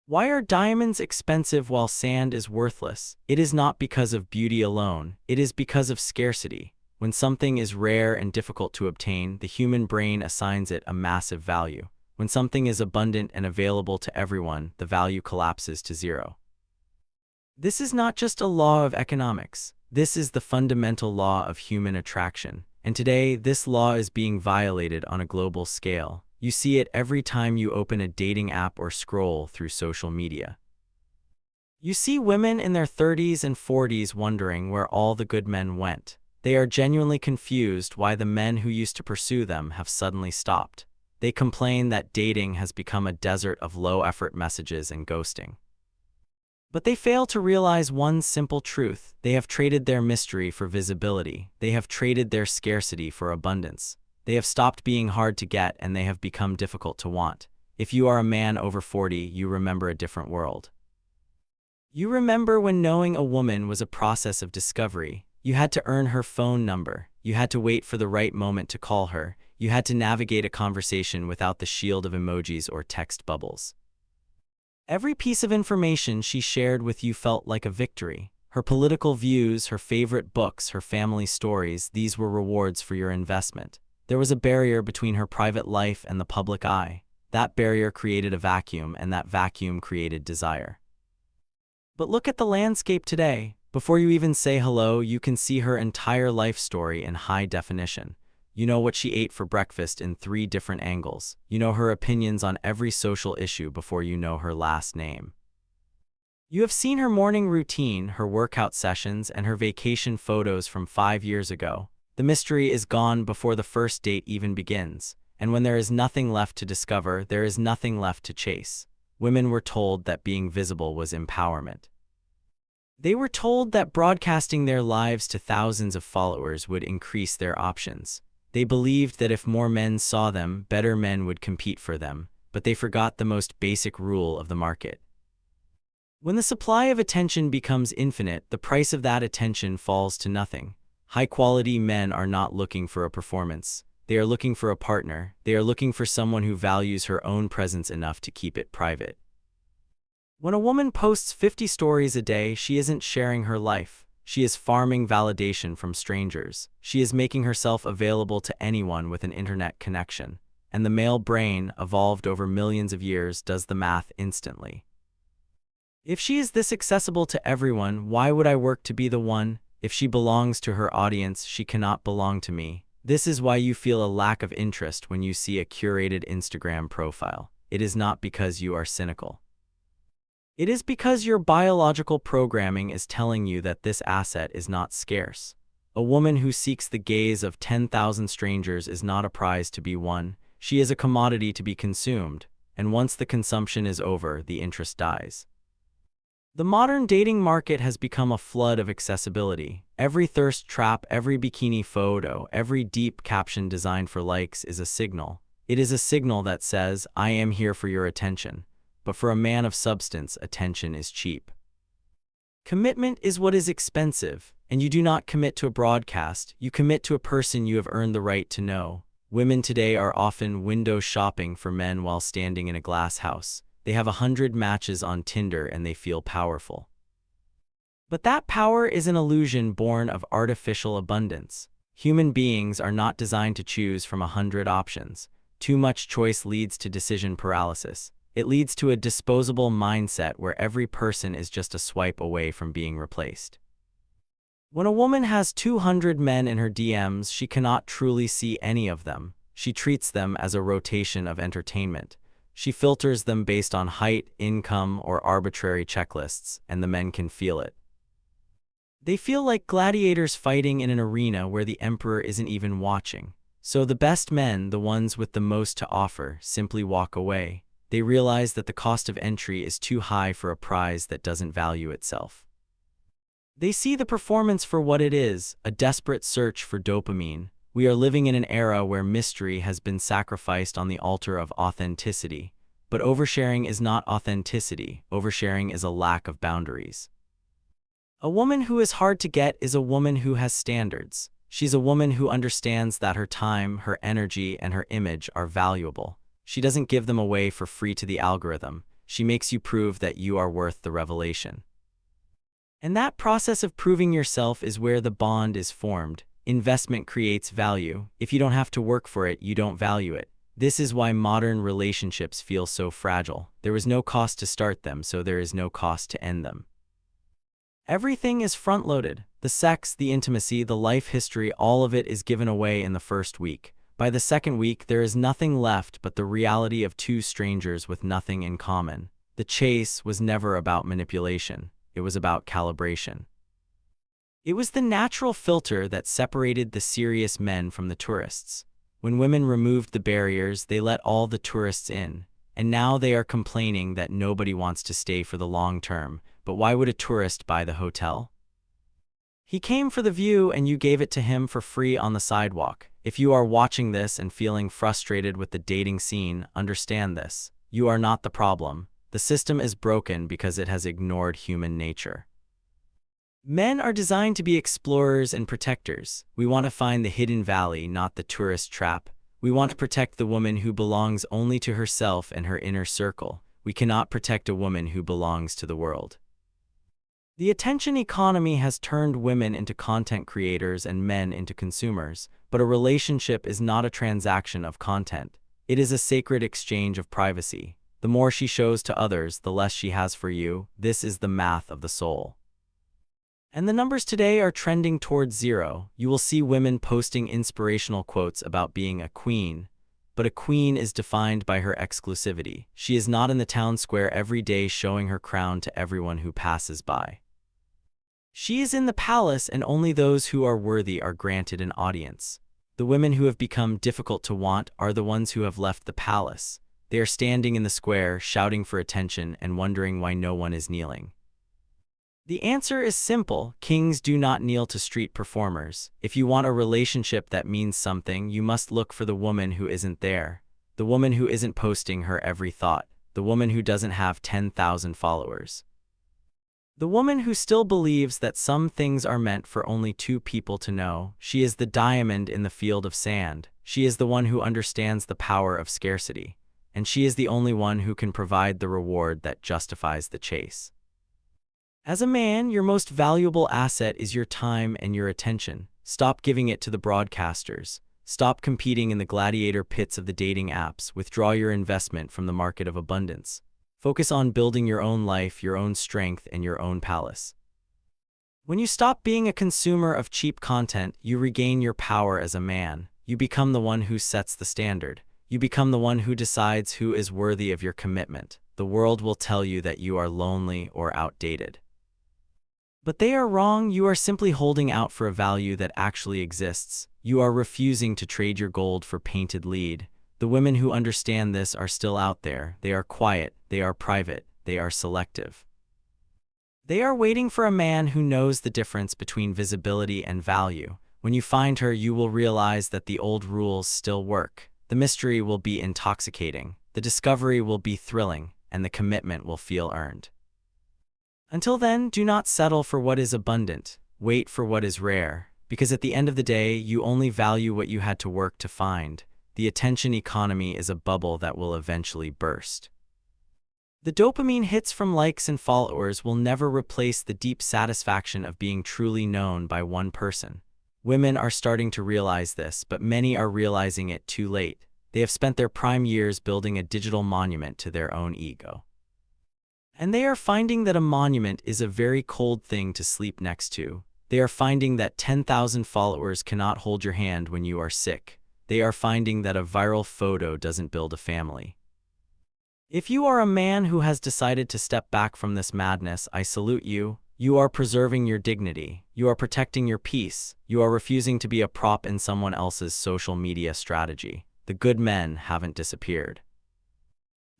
Why are diamonds expensive while sand is worthless? It is not because of beauty alone, it is because of scarcity. When something is rare and difficult to obtain, the human brain assigns it a massive value. When something is abundant and available to everyone, the value collapses to zero. This is not just a law of economics. This is the fundamental law of human attraction. And today, this law is being violated on a global scale. You see it every time you open a dating app or scroll through social media. You see women in their 30s and 40s wondering where all the good men went. They are genuinely confused why the men who used to pursue them have suddenly stopped. They complain that dating has become a desert of low-effort messages and ghosting. But they fail to realize one simple truth. They have traded their mystery for visibility. They have traded their scarcity for abundance. They have stopped being hard to get and they have become difficult to want. If you are a man over 40, you remember a different world. You remember when knowing a woman was a process of discovery. You had to earn her phone number. You had to wait for the right moment to call her. You had to navigate a conversation without the shield of emojis or text bubbles. Every piece of information she shared with you felt like a victory. Her political views, her favorite books, her family stories, these were rewards for your investment. There was a barrier between her private life and the public eye. That barrier created a vacuum, and that vacuum created desire. But look at the landscape today. Before you even say hello, you can see her entire life story in high definition. You know what she ate for breakfast in 3 different angles. You know her opinions on every social issue before you know her last name. You have seen her morning routine, her workout sessions, and her vacation photos from 5 years ago. The mystery is gone before the first date even begins. And when there is nothing left to discover, there is nothing left to chase. Women were told that being visible was empowerment. They were told that broadcasting their lives to thousands of followers would increase their options. They believed that if more men saw them, better men would compete for them, but they forgot the most basic rule of the market. When the supply of attention becomes infinite, the price of that attention falls to nothing. High-quality men are not looking for a performance. They are looking for a partner. They are looking for someone who values her own presence enough to keep it private. When a woman posts 50 stories a day, she isn't sharing her life. She is farming validation from strangers. She is making herself available to anyone with an internet connection. And the male brain, evolved over millions of years, does the math instantly. If she is this accessible to everyone, why would I work to be the one? If she belongs to her audience, she cannot belong to me. This is why you feel a lack of interest when you see a curated Instagram profile. It is not because you are cynical. It is because your biological programming is telling you that this asset is not scarce. A woman who seeks the gaze of 10,000 strangers is not a prize to be won. She is a commodity to be consumed, and once the consumption is over, the interest dies. The modern dating market has become a flood of accessibility. Every thirst trap, every bikini photo, every deep caption designed for likes is a signal. It is a signal that says, I am here for your attention. But for a man of substance, attention is cheap. Commitment is what is expensive, and you do not commit to a broadcast, you commit to a person you have earned the right to know. Women today are often window shopping for men while standing in a glass house. They have 100 matches on Tinder and they feel powerful. But that power is an illusion born of artificial abundance. Human beings are not designed to choose from 100 options. Too much choice leads to decision paralysis. It leads to a disposable mindset where every person is just a swipe away from being replaced. When a woman has 200 men in her DMs, she cannot truly see any of them. She treats them as a rotation of entertainment. She filters them based on height, income, or arbitrary checklists, and the men can feel it. They feel like gladiators fighting in an arena where the emperor isn't even watching. So the best men, the ones with the most to offer, simply walk away. They realize that the cost of entry is too high for a prize that doesn't value itself. They see the performance for what it is, a desperate search for dopamine. We are living in an era where mystery has been sacrificed on the altar of authenticity. But oversharing is not authenticity. Oversharing is a lack of boundaries. A woman who is hard to get is a woman who has standards. She's a woman who understands that her time, her energy, and her image are valuable. She doesn't give them away for free to the algorithm. She makes you prove that you are worth the revelation. And that process of proving yourself is where the bond is formed. Investment creates value. If you don't have to work for it, you don't value it. This is why modern relationships feel so fragile. There was no cost to start them, so there is no cost to end them. Everything is front-loaded. The sex, the intimacy, the life history, all of it is given away in the first week. By the second week, there is nothing left but the reality of two strangers with nothing in common. The chase was never about manipulation. It was about calibration. It was the natural filter that separated the serious men from the tourists. When women removed the barriers, they let all the tourists in. And now they are complaining that nobody wants to stay for the long term. But why would a tourist buy the hotel? He came for the view and you gave it to him for free on the sidewalk. If you are watching this and feeling frustrated with the dating scene, understand this. You are not the problem. The system is broken because it has ignored human nature. Men are designed to be explorers and protectors. We want to find the hidden valley, not the tourist trap. We want to protect the woman who belongs only to herself and her inner circle. We cannot protect a woman who belongs to the world. The attention economy has turned women into content creators and men into consumers, but a relationship is not a transaction of content. It is a sacred exchange of privacy. The more she shows to others, the less she has for you. This is the math of the soul. And the numbers today are trending towards zero. You will see women posting inspirational quotes about being a queen, but a queen is defined by her exclusivity. She is not in the town square every day showing her crown to everyone who passes by. She is in the palace, and only those who are worthy are granted an audience. The women who have become difficult to want are the ones who have left the palace. They are standing in the square, shouting for attention and wondering why no one is kneeling. The answer is simple. Kings do not kneel to street performers. If you want a relationship that means something, you must look for the woman who isn't there. The woman who isn't posting her every thought. The woman who doesn't have 10,000 followers. The woman who still believes that some things are meant for only two people to know. She is the diamond in the field of sand. She is the one who understands the power of scarcity. And she is the only one who can provide the reward that justifies the chase. As a man, your most valuable asset is your time and your attention. Stop giving it to the broadcasters. Stop competing in the gladiator pits of the dating apps. Withdraw your investment from the market of abundance. Focus on building your own life, your own strength, and your own palace. When you stop being a consumer of cheap content, you regain your power as a man. You become the one who sets the standard. You become the one who decides who is worthy of your commitment. The world will tell you that you are lonely or outdated. But they are wrong. You are simply holding out for a value that actually exists. You are refusing to trade your gold for painted lead. The women who understand this are still out there. They are quiet, they are private, they are selective. They are waiting for a man who knows the difference between visibility and value. When you find her, you will realize that the old rules still work. The mystery will be intoxicating, the discovery will be thrilling, and the commitment will feel earned. Until then, do not settle for what is abundant. Wait for what is rare, because at the end of the day, you only value what you had to work to find. The attention economy is a bubble that will eventually burst. The dopamine hits from likes and followers will never replace the deep satisfaction of being truly known by one person. Women are starting to realize this, but many are realizing it too late. They have spent their prime years building a digital monument to their own ego. And they are finding that a monument is a very cold thing to sleep next to. They are finding that 10,000 followers cannot hold your hand when you are sick. They are finding that a viral photo doesn't build a family. If you are a man who has decided to step back from this madness, I salute you. You are preserving your dignity. You are protecting your peace. You are refusing to be a prop in someone else's social media strategy. The good men haven't disappeared.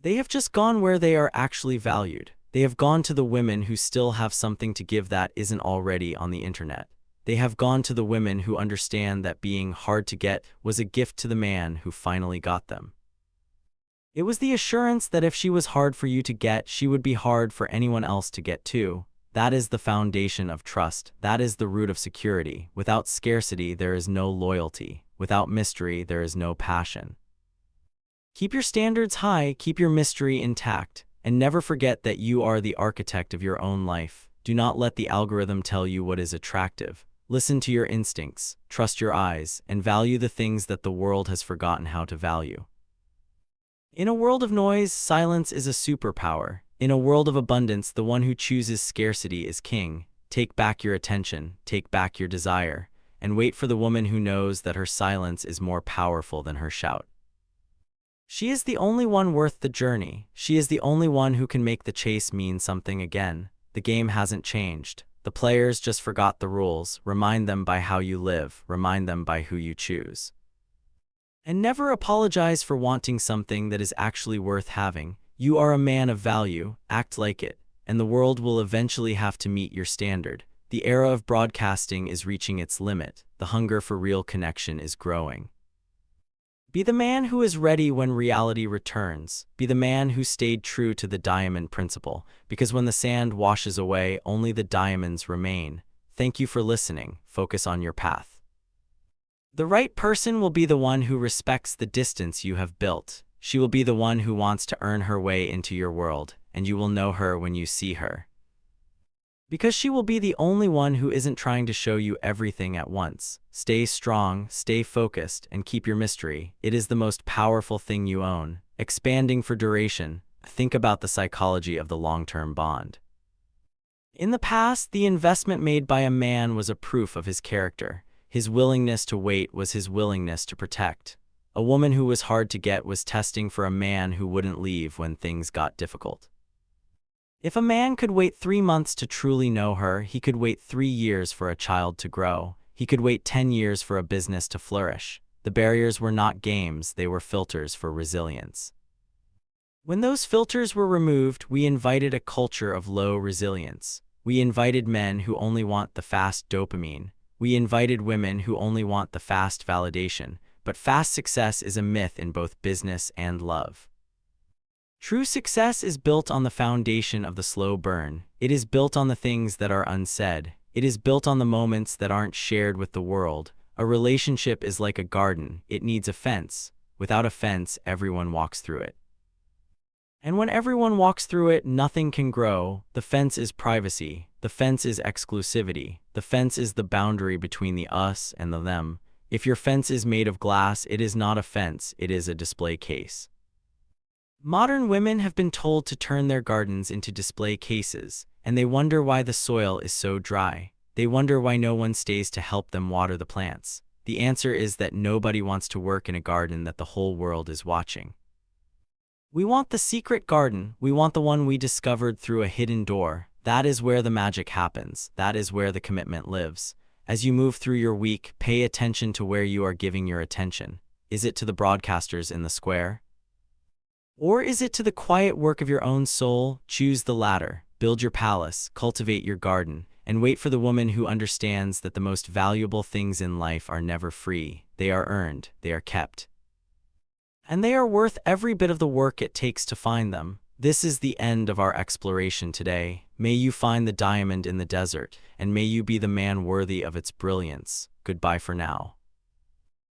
They have just gone where they are actually valued. They have gone to the women who still have something to give that isn't already on the internet. They have gone to the women who understand that being hard to get was a gift to the man who finally got them. It was the assurance that if she was hard for you to get, she would be hard for anyone else to get too. That is the foundation of trust. That is the root of security. Without scarcity, there is no loyalty. Without mystery, there is no passion. Keep your standards high, keep your mystery intact, And never forget that you are the architect of your own life. Do not let the algorithm tell you what is attractive. Listen to your instincts, trust your eyes, and value the things that the world has forgotten how to value. In a world of noise, silence is a superpower. In a world of abundance, the one who chooses scarcity is king. Take back your attention, take back your desire, and wait for the woman who knows that her silence is more powerful than her shout. She is the only one worth the journey. She is the only one who can make the chase mean something again. The game hasn't changed. The players just forgot the rules. Remind them by how you live. Remind them by who you choose. And never apologize for wanting something that is actually worth having. You are a man of value. Act like it, and the world will eventually have to meet your standard. The era of broadcasting is reaching its limit. The hunger for real connection is growing. Be the man who is ready when reality returns. Be the man who stayed true to the diamond principle, because when the sand washes away, only the diamonds remain. Thank you for listening. Focus on your path. The right person will be the one who respects the distance you have built. She will be the one who wants to earn her way into your world, and you will know her when you see her. Because she will be the only one who isn't trying to show you everything at once. Stay strong, stay focused, and keep your mystery. It is the most powerful thing you own. Expanding for duration. Think about the psychology of the long-term bond. In the past, the investment made by a man was a proof of his character. His willingness to wait was his willingness to protect. A woman who was hard to get was testing for a man who wouldn't leave when things got difficult. If a man could wait 3 months to truly know her, he could wait 3 years for a child to grow. He could wait 10 years for a business to flourish. The barriers were not games, they were filters for resilience. When those filters were removed, we invited a culture of low resilience. We invited men who only want the fast dopamine. We invited women who only want the fast validation. But fast success is a myth in both business and love. True success is built on the foundation of the slow burn. It is built on the things that are unsaid. It is built on the moments that aren't shared with the world. A relationship is like a garden. It needs a fence. Without a fence, everyone walks through it. And when everyone walks through it, nothing can grow. The fence is privacy. The fence is exclusivity. The fence is the boundary between the us and the them. If your fence is made of glass, it is not a fence, it is a display case. Modern women have been told to turn their gardens into display cases, and they wonder why the soil is so dry. They wonder why no one stays to help them water the plants. The answer is that nobody wants to work in a garden that the whole world is watching. We want the secret garden. We want the one we discovered through a hidden door. That is where the magic happens. That is where the commitment lives. As you move through your week, pay attention to where you are giving your attention. Is it to the broadcasters in the square? Or is it to the quiet work of your own soul? Choose the latter. Build your palace, cultivate your garden, and wait for the woman who understands that the most valuable things in life are never free. They are earned, they are kept. And they are worth every bit of the work it takes to find them. This is the end of our exploration today. May you find the diamond in the desert, and may you be the man worthy of its brilliance. Goodbye for now.